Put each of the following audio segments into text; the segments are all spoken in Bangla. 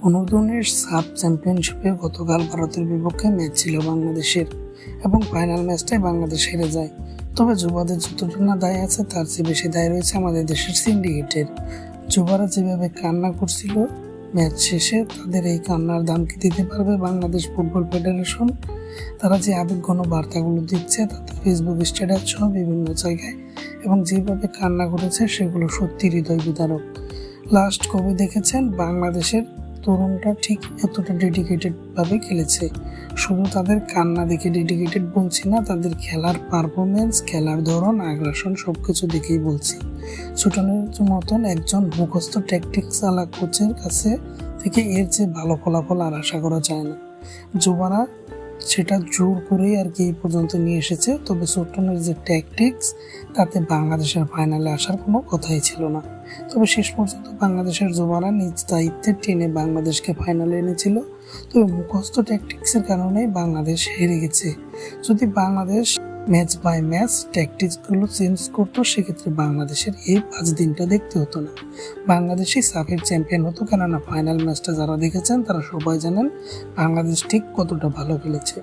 অনুর্ধ-19 সাব চ্যাম্পিয়নশিপে গতকাল ভারতের বিপক্ষে ম্যাচ ছিল বাংলাদেশের এবং ফাইনাল ম্যাচটাই বাংলাদেশ হেরে যায়। তবে যুবাদের যতটা না দায় আছে তার চেয়ে বেশি দায় রয়েছে আমাদের দেশের সিন্ডিকেটের। যুবারা যেভাবে কান্না করছিল ম্যাচ শেষে, তাদের এই কান্নার দাম কি দিতে পারবে বাংলাদেশ ফুটবল ফেডারেশন? তারা যে আবেগঘন বার্তাগুলো দিচ্ছে তাতে ফেসবুক স্ট্যাটাস সহ বিভিন্ন জায়গায়, এবং যেভাবে কান্না করেছে সেগুলো সত্যি হৃদয় বিদারক। লাস্ট কবে দেখেছেন বাংলাদেশের তরুণরা ঠিক এতটা ডেডিকেটেড ভাবে খেলেছে? শুধু তাদের কান্না দেখে ডেডিকেটেড বলছি না, তাদের খেলার পারফরমেন্স, খেলার ধরন, আগ্রাসন সবকিছু দেখেই বলছি। ছোটনের মতন একজন মুখস্থ ট্যাকটিক্স আলা কোচের কাছে থেকে এর চেয়ে ভালো ফলাফল আর আশা করা যায় না। যুবারা সেটা জোর করেই আর কি এই পর্যন্ত নিয়ে এসেছে। তবে ছোটনের যে ট্যাকটিক্স, তাতে বাংলাদেশের ফাইনালে আসার কোনো কথাই ছিল না। তবে শেষ পর্যন্ত বাংলাদেশের যুবারা নিজ দায়িত্বে টেনে বাংলাদেশকে ফাইনালে এনেছিল। তবে মুখস্থ ট্যাকটিক্সের কারণেই বাংলাদেশ হেরে গেছে। যদি বাংলাদেশ ম্যাচ বাই ম্যাচ ট্যাকটিক্সগুলো চেঞ্জ করতো, সেক্ষেত্রে বাংলাদেশের এই 5 দিনটা দেখতে হতো না। বাংলাদেশই সাফের চ্যাম্পিয়ন হতো, কেননা ফাইনাল ম্যাচটা যারা দেখেছেন তারা সবাই জানেন বাংলাদেশ ঠিক কতটা ভালো খেলেছে।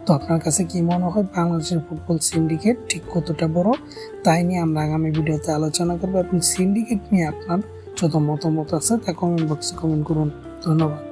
তো আপনার কাছে কি মনে হয় বাংলাদেশের ফুটবল সিন্ডিকেট ঠিক কতটা বড়? তাই নিয়ে আমরা আগামী ভিডিওতে আলোচনা করবো, এবং সিন্ডিকেট নিয়ে আপনার যত মতামত আছে তা কমেন্ট বক্সে কমেন্ট করুন। ধন্যবাদ।